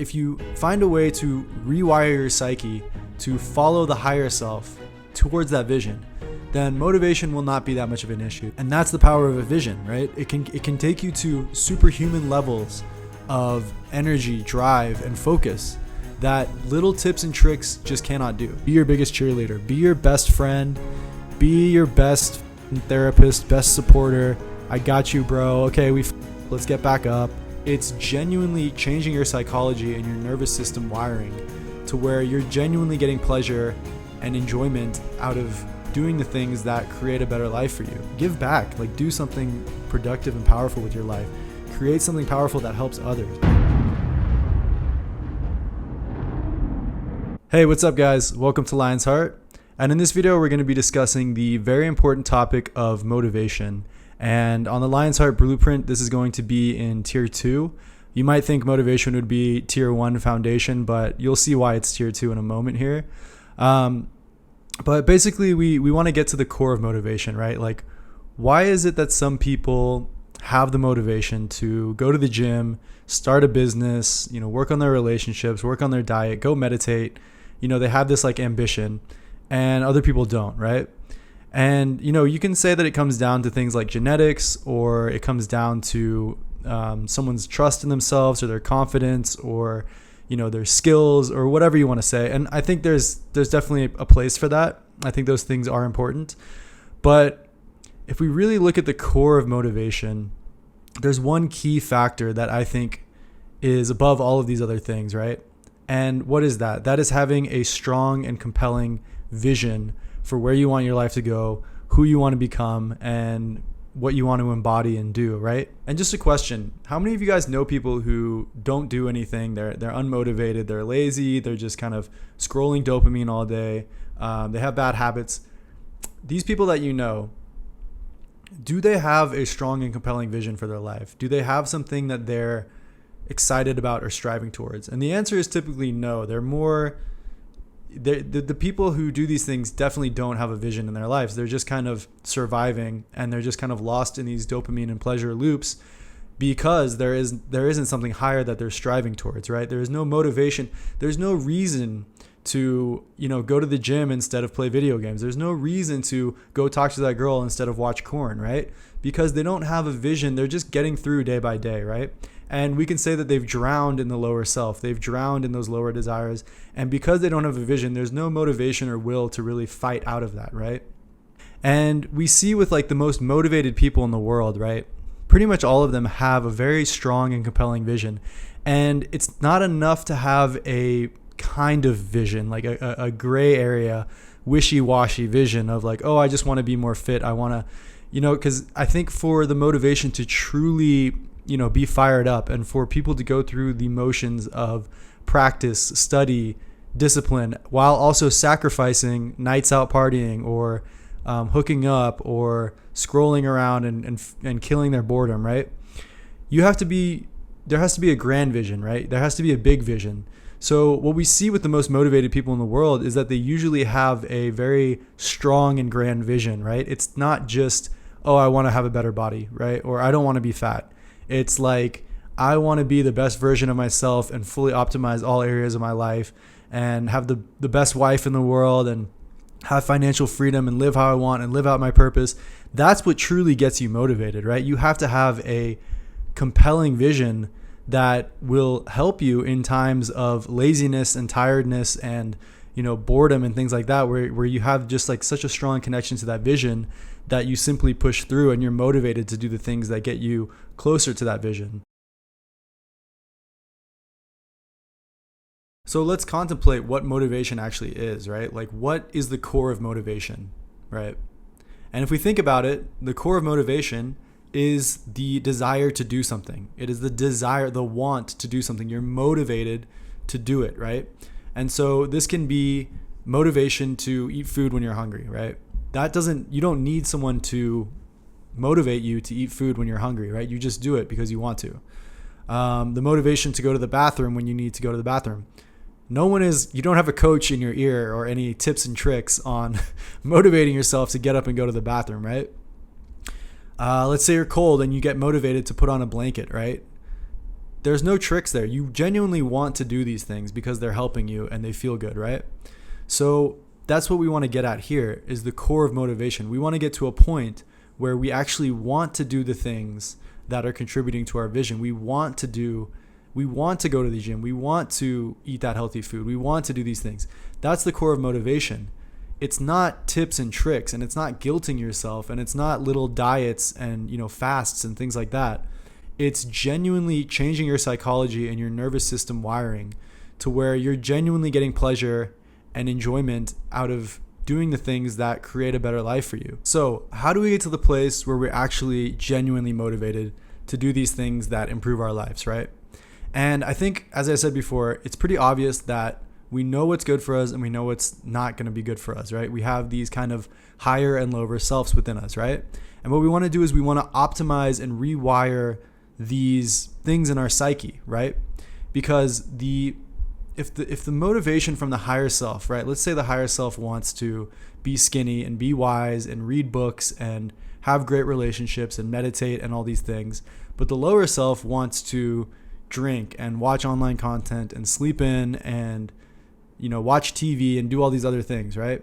If you find a way to rewire your psyche to follow the higher self towards that vision, then motivation will not be that much of an issue. And that's the power of a vision, right? It can take you to superhuman levels of energy, drive, and focus that little tips and tricks just cannot do. Be your biggest cheerleader. Be your best friend. Be your best therapist, best supporter. I got you, bro. Okay, let's get back up. It's genuinely changing your psychology and your nervous system wiring to where you're genuinely getting pleasure and enjoyment out of doing the things that create a better life for you. Give back, like do something productive and powerful with your life. Create something powerful that helps others. Hey, what's up guys? Welcome to Lion's Heart. And in this video, we're going to be discussing the very important topic of motivation. And on the Lion's Heart Blueprint, this is going to be in tier 2. You might think motivation would be tier 1 foundation, but you'll see why it's tier 2 in a moment here. But basically, we want to get to the core of motivation, right? Like, why is it that some people have the motivation to go to the gym, start a business, work on their relationships, work on their diet, go meditate? They have this like ambition, and other people don't, right? And, you can say that it comes down to things like genetics, or it comes down to someone's trust in themselves or their confidence, or, their skills, or whatever you want to say. And I think there's definitely a place for that. I think those things are important. But if we really look at the core of motivation, there's one key factor that I think is above all of these other things, right? And what is that? That is having a strong and compelling vision for where you want your life to go, who you want to become, and what you want to embody and do, right? And just a question, how many of you guys know people who don't do anything? They're unmotivated, they're lazy, they're just kind of scrolling dopamine all day, they have bad habits. These people that you know, do they have a strong and compelling vision for their life? Do they have something that they're excited about or striving towards? And the answer is typically no. The people who do these things definitely don't have a vision in their lives. They're just kind of surviving, and they're just kind of lost in these dopamine and pleasure loops because there isn't something higher that they're striving towards, right? There is no motivation. There's no reason to, go to the gym instead of play video games. There's no reason to go talk to that girl instead of watch corn, right? Because they don't have a vision. They're just getting through day by day, right? And we can say that they've drowned in the lower self. They've drowned in those lower desires. And because they don't have a vision, there's no motivation or will to really fight out of that, right? And we see with like the most motivated people in the world, right? Pretty much all of them have a very strong and compelling vision. And it's not enough to have a kind of vision, like a gray area, wishy-washy vision of like, oh, I just want to be more fit. I want to, because I think for the motivation to truly be fired up, and for people to go through the motions of practice, study, discipline, while also sacrificing nights out partying or hooking up or scrolling around and killing their boredom, right? There has to be a grand vision, right? There has to be a big vision. So what we see with the most motivated people in the world is that they usually have a very strong and grand vision, right? It's not just, oh, I want to have a better body, right? Or I don't want to be fat. It's like, I want to be the best version of myself and fully optimize all areas of my life and have the best wife in the world and have financial freedom and live how I want and live out my purpose. That's what truly gets you motivated, right? You have to have a compelling vision that will help you in times of laziness and tiredness and boredom and things like that, where you have just like such a strong connection to that vision that you simply push through and you're motivated to do the things that get you closer to that vision. So let's contemplate what motivation actually is, right? Like, what is the core of motivation, right? And if we think about it, the core of motivation is the desire to do something. It is the desire, the want to do something. You're motivated to do it, right? And so this can be motivation to eat food when you're hungry, right? You don't need someone to motivate you to eat food when you're hungry, right? You just do it because you want to. The motivation to go to the bathroom when you need to go to the bathroom. You don't have a coach in your ear or any tips and tricks on motivating yourself to get up and go to the bathroom, right? Let's say you're cold and you get motivated to put on a blanket, right? there's no tricks there. You genuinely want to do these things because they're helping you and they feel good, right? So that's what we want to get at here, is the core of motivation. We want to get to a point where we actually want to do the things that are contributing to our vision. We want to go to the gym. We want to eat that healthy food. We want to do these things. That's the core of motivation. It's not tips and tricks, and it's not guilting yourself, and it's not little diets and, fasts and things like that. It's genuinely changing your psychology and your nervous system wiring to where you're genuinely getting pleasure and enjoyment out of doing the things that create a better life for you. So how do we get to the place where we're actually genuinely motivated to do these things that improve our lives, right? And I think, as I said before, it's pretty obvious that we know what's good for us and we know what's not going to be good for us, right? We have these kind of higher and lower selves within us, right? And what we want to do is we want to optimize and rewire these things in our psyche, right? Because if the motivation from the higher self, right? Let's say the higher self wants to be skinny and be wise and read books and have great relationships and meditate and all these things, but the lower self wants to drink and watch online content and sleep in and watch TV and do all these other things, right?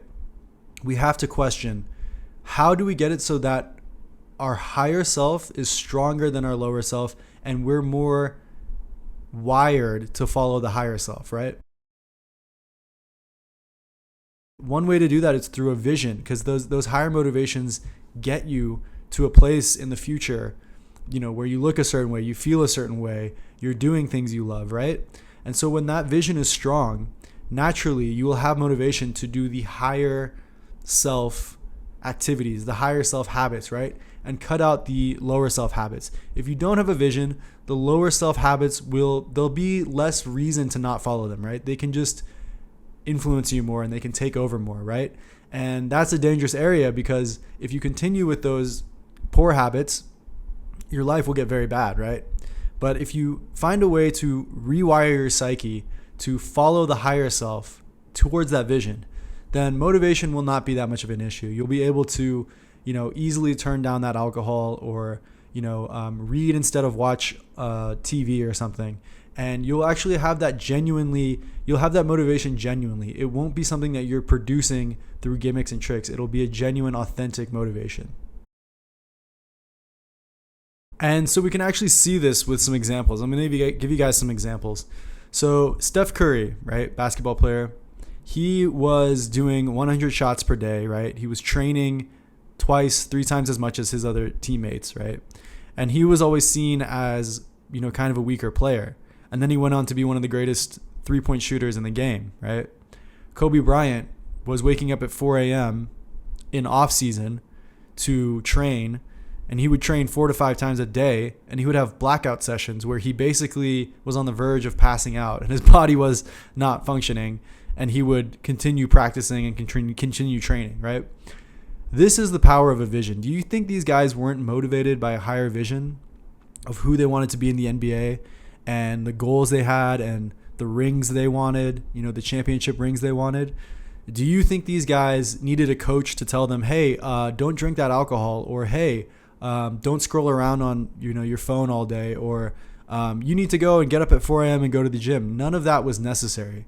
We have to question, how do we get it so that our higher self is stronger than our lower self and we're more wired to follow the higher self, right? One way to do that is through a vision, because those higher motivations get you to a place in the future, where you look a certain way, you feel a certain way, you're doing things you love, right? And so when that vision is strong, naturally you will have motivation to do the higher self activities, the higher self habits, right? And cut out the lower self habits. If you don't have a vision, the lower self habits there'll be less reason to not follow them, right? They can just influence you more and they can take over more, right? And that's a dangerous area, because if you continue with those poor habits, your life will get very bad, right? But if you find a way to rewire your psyche to follow the higher self towards that vision, then motivation will not be that much of an issue. You'll be able to, easily turn down that alcohol or, read instead of watch TV or something. And you'll actually have you'll have that motivation genuinely. It won't be something that you're producing through gimmicks and tricks. It'll be a genuine, authentic motivation. And so we can actually see this with some examples. I'm going to give you guys some examples. So Steph Curry, right, basketball player, he was doing 100 shots per day, right? He was training 3 times as much as his other teammates, right? And he was always seen as, kind of a weaker player. And then he went on to be one of the greatest 3-point shooters in the game, right? Kobe Bryant was waking up at 4 a.m. in off season to train, and he would train 4 to 5 times a day, and he would have blackout sessions where he basically was on the verge of passing out and his body was not functioning, and he would continue practicing and continue training, right? This is the power of a vision. Do you think these guys weren't motivated by a higher vision of who they wanted to be in the NBA and the goals they had and the rings they wanted, the championship rings they wanted? Do you think these guys needed a coach to tell them, hey, don't drink that alcohol, or hey, don't scroll around on your phone all day, or you need to go and get up at 4 a.m. and go to the gym? None of that was necessary.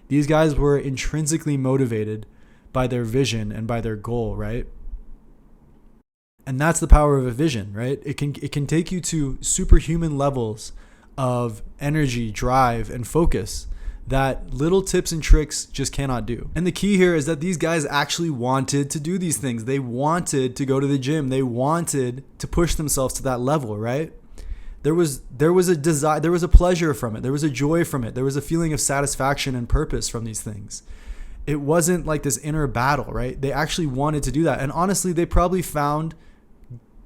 These guys were intrinsically motivated by their vision and by their goal, right? And that's the power of a vision, right? It can take you to superhuman levels of energy, drive, and focus that little tips and tricks just cannot do. And the key here is that these guys actually wanted to do these things. They wanted to go to the gym. They wanted to push themselves to that level, right? There was a desire, there was a pleasure from it. There was a joy from it. There was a feeling of satisfaction and purpose from these things. It wasn't like this inner battle, right? They actually wanted to do that. And honestly, they probably found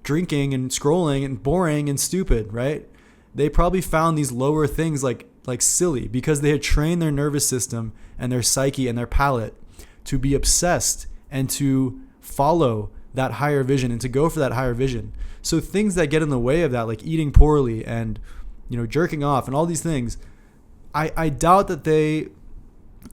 drinking and scrolling and boring and stupid, right? They probably found these lower things like silly, because they had trained their nervous system and their psyche and their palate to be obsessed and to follow that higher vision and to go for that higher vision. So things that get in the way of that, like eating poorly and jerking off and all these things, I doubt that they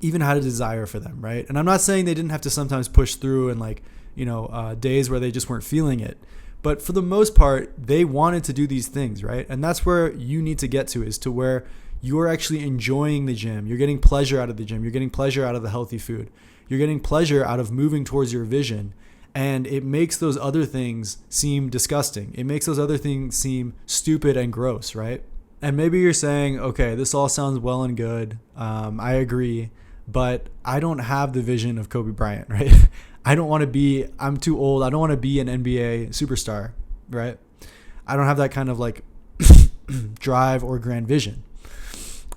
even had a desire for them, right? And I'm not saying they didn't have to sometimes push through and days where they just weren't feeling it, But for the most part, they wanted to do these things, right? And that's where you need to get to, is to where you're actually enjoying the gym. You're getting pleasure out of the gym. You're getting pleasure out of the healthy food. You're getting pleasure out of moving towards your vision. And it makes those other things seem disgusting. It makes those other things seem stupid and gross, right? And maybe you're saying, okay, this all sounds well and good. I agree, but I don't have the vision of Kobe Bryant, right? I'm too old. I don't want to be an NBA superstar, right? I don't have that kind of like drive or grand vision.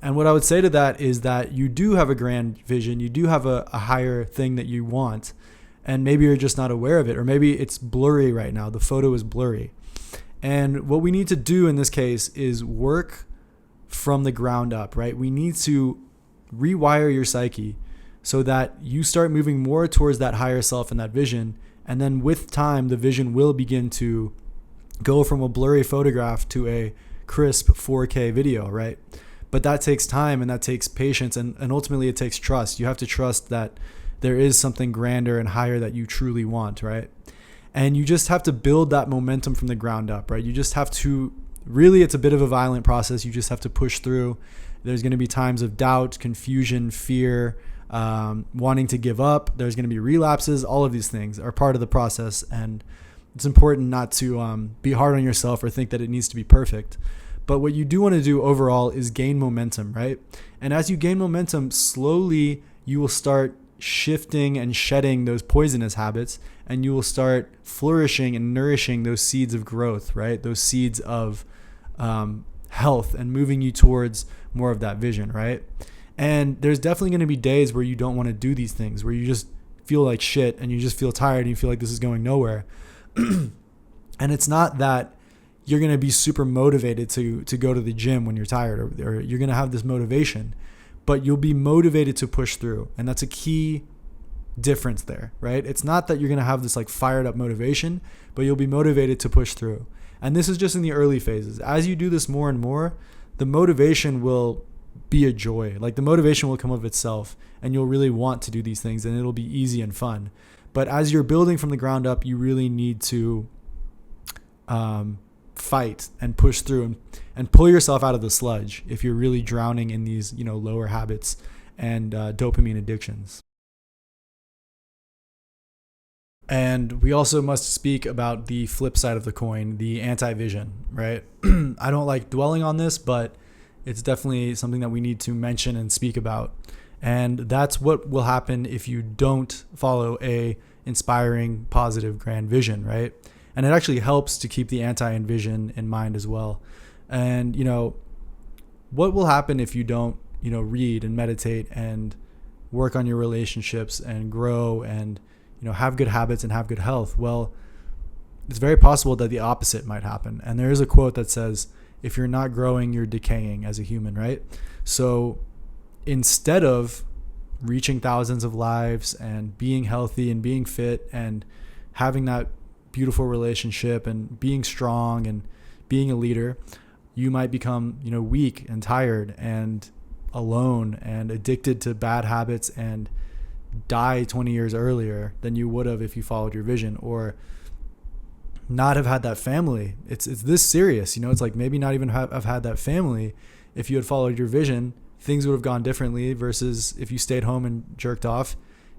And what I would say to that is that you do have a grand vision. You do have a higher thing that you want. And maybe you're just not aware of it, or maybe it's blurry right now. The photo is blurry. And what we need to do in this case is work from the ground up, right? We need to rewire your psyche so that you start moving more towards that higher self and that vision. And then with time, the vision will begin to go from a blurry photograph to a crisp 4K video, right? But that takes time, and that takes patience, and ultimately it takes trust. You have to trust that there is something grander and higher that you truly want, right? And you just have to build that momentum from the ground up, right? You just have to, really, it's a bit of a violent process. You just have to push through. There's going to be times of doubt, confusion, fear, wanting to give up. There's going to be relapses. All of these things are part of the process. And it's important not to be hard on yourself or think that it needs to be perfect. But what you do want to do overall is gain momentum, right? And as you gain momentum, slowly you will start shifting and shedding those poisonous habits, and you will start flourishing and nourishing those seeds of growth, right? Those seeds of health, and moving you towards more of that vision, right? And there's definitely going to be days where you don't want to do these things, where you just feel like shit and you just feel tired and you feel like this is going nowhere. And it's not that you're going to be super motivated to go to the gym when you're tired, or you're going to have this motivation, but you'll be motivated to push through. And that's a key difference there, right? It's not that you're going to have this like fired up motivation, but you'll be motivated to push through. And this is just in the early phases. As you do this more and more, the motivation will be a joy. Like the motivation will come of itself, and you'll really want to do these things, and it'll be easy and fun. But as you're building from the ground up, you really need to fight and push through and pull yourself out of the sludge if you're really drowning in these, lower habits and dopamine addictions. And we also must speak about the flip side of the coin, the anti-vision, right? I don't like dwelling on this, but it's definitely something that we need to mention and speak about. And that's what will happen if you don't follow a inspiring, positive, grand vision, right? And it actually helps to keep the anti-vision in mind as well. And, what will happen if you don't, read and meditate and work on your relationships and grow and, have good habits and have good health? Well, it's very possible that the opposite might happen. And there is a quote that says, if you're not growing, you're decaying as a human, right? So instead of reaching thousands of lives and being healthy and being fit and having that beautiful relationship and being strong and being a leader, you might become, weak and tired and alone and addicted to bad habits and die 20 years earlier than you would have if you followed your vision, or not have had that family. It's this serious, it's like maybe not even have had that family. If you had followed your vision, things would have gone differently, versus if you stayed home and jerked off,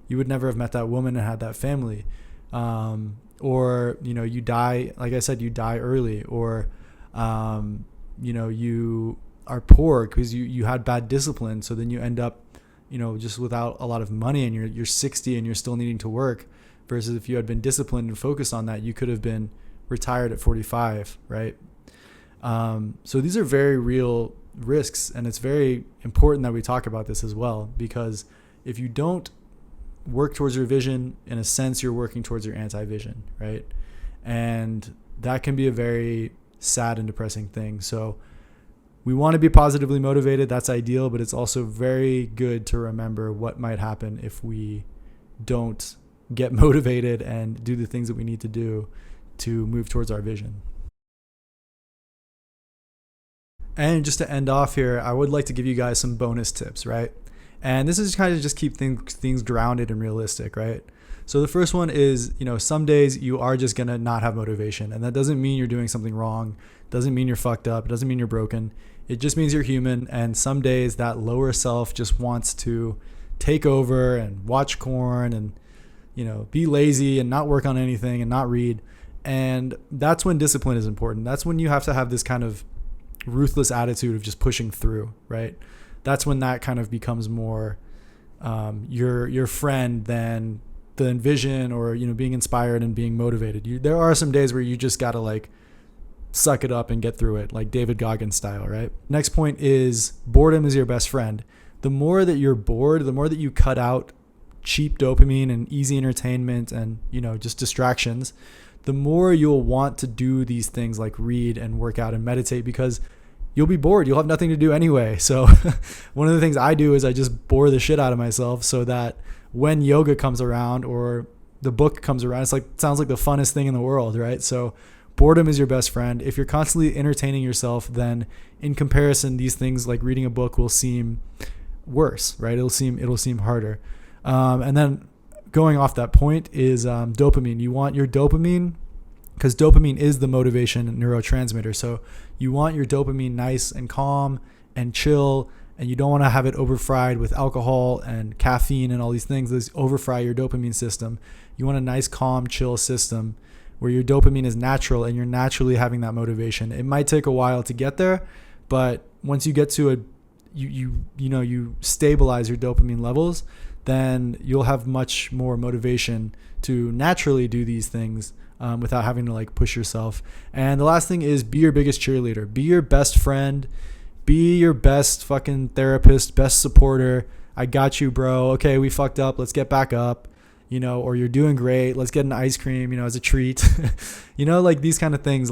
you would never have met that woman and had that family. Or, you die, like I said, you die early, or, you are poor because you had bad discipline. So then you end up, just without a lot of money, and you're 60 and you're still needing to work, versus if you had been disciplined and focused on that, you could have been retired at 45, right? So these are very real risks, and it's very important that we talk about this as well, because if you don't work towards your vision, in a sense, you're working towards your anti-vision, right? And that can be a very sad and depressing thing. So we want to be positively motivated. That's ideal, but it's also very good to remember what might happen if we don't get motivated and do the things that we need to do to move towards our vision. And just to end off here, I would like to give you guys some bonus tips, right? And this is kind of just keep things grounded and realistic, right? So the first one is, some days you are just going to not have motivation. And that doesn't mean you're doing something wrong. Doesn't mean you're fucked up. It doesn't mean you're broken. It just means you're human. And some days that lower self just wants to take over and watch corn and, be lazy and not work on anything and not read. And that's when discipline is important. That's when you have to have this kind of ruthless attitude of just pushing through, right? That's when that kind of becomes more your friend than the envision or, being inspired and being motivated. There are some days where you just got to suck it up and get through it, like David Goggins style, right? Next point is boredom is your best friend. The more that you're bored, the more that you cut out cheap dopamine and easy entertainment and, just distractions, the more you'll want to do these things like read and work out and meditate, because you'll be bored. You'll have nothing to do anyway. So one of the things I do is I just bore the shit out of myself so that when yoga comes around or the book comes around, it sounds like the funnest thing in the world, right? So boredom is your best friend. If you're constantly entertaining yourself, then in comparison, these things like reading a book will seem worse, right? It'll seem harder. And then going off that point is dopamine. You want your dopamine, because dopamine is the motivation neurotransmitter. So you want your dopamine nice and calm and chill, and you don't want to have it overfried with alcohol and caffeine and all these things. Those overfry your dopamine system. You want a nice, calm, chill system where your dopamine is natural and you're naturally having that motivation. It might take a while to get there, but once you get to you stabilize your dopamine levels, then you'll have much more motivation to naturally do these things without having to push yourself. And the last thing is be your biggest cheerleader. Be your best friend. Be your best fucking therapist, best supporter. I got you, bro. Okay, we fucked up. Let's get back up. Or you're doing great. Let's get an ice cream, as a treat. These kind of things.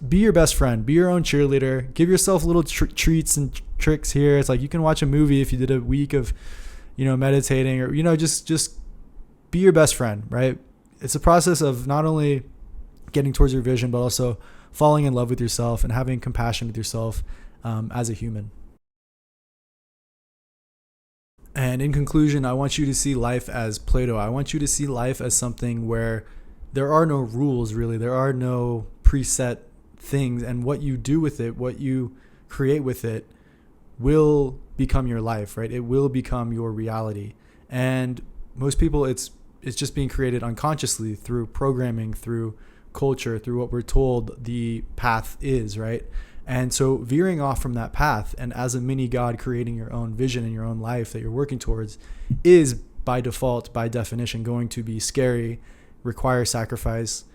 Be your best friend. Be your own cheerleader. Give yourself little treats and tricks here. It's you can watch a movie if you did a week of meditating, or just be your best friend, right? It's a process of not only getting towards your vision, but also falling in love with yourself and having compassion with yourself as a human. And in conclusion, I want you to see life as Play-Doh. I want you to see life as something where there are no rules, really. There are no preset things, and what you do with it, what you create with it, will become your life, right? It will become your reality. And most people, it's just being created unconsciously through programming, through culture, through what we're told the path is, right? And so veering off from that path and as a mini God creating your own vision in your own life that you're working towards is by default, by definition, going to be scary, require sacrifice,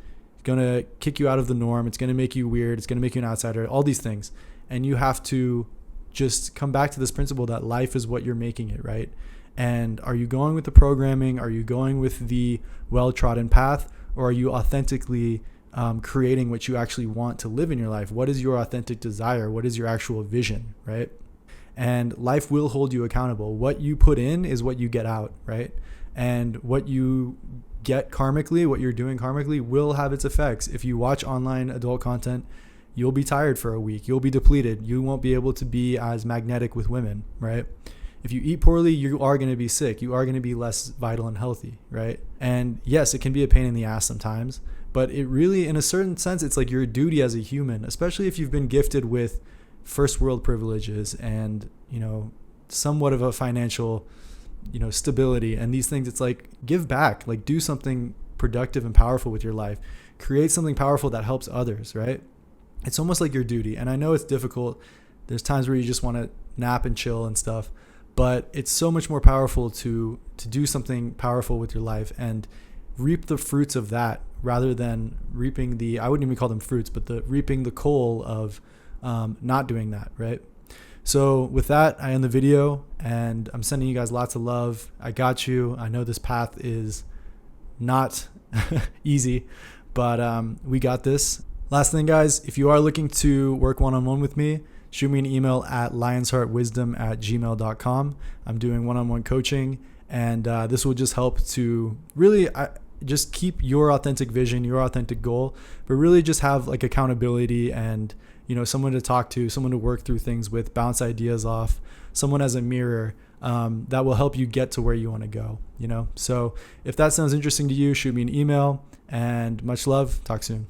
going to kick you out of the norm. It's going to make you weird. It's going to make you an outsider, all these things. And you have to just come back to this principle that life is what you're making it, right? And are you going with the programming? Are you going with the well-trodden path? Or are you authentically creating what you actually want to live in your life? What is your authentic desire? What is your actual vision, right? And life will hold you accountable. What you put in is what you get out, right? And what you get karmically, what you're doing karmically, will have its effects. If you watch online adult content, you'll be tired for a week. You'll be depleted. You won't be able to be as magnetic with women, right? If you eat poorly, you are going to be sick. You are going to be less vital and healthy, right? And yes, it can be a pain in the ass sometimes, but it really, in a certain sense, it's like your duty as a human, especially if you've been gifted with first world privileges and, somewhat of a financial, stability and these things. It's like, give back, do something productive and powerful with your life. Create something powerful that helps others, right? It's almost like your duty. And I know it's difficult. There's times where you just want to nap and chill and stuff, but it's so much more powerful to do something powerful with your life and reap the fruits of that rather than reaping I wouldn't even call them fruits, but reaping the coal of not doing that, right? So with that, I end the video and I'm sending you guys lots of love. I got you. I know this path is not easy, but we got this. Last thing, guys, if you are looking to work one-on-one with me, shoot me an email at lionsheartwisdom@gmail.com. I'm doing one-on-one coaching, and this will just help to really just keep your authentic vision, your authentic goal, but really just have accountability and someone to talk to, someone to work through things with, bounce ideas off, someone as a mirror that will help you get to where you want to go, you know? So if that sounds interesting to you, shoot me an email, and much love. Talk soon.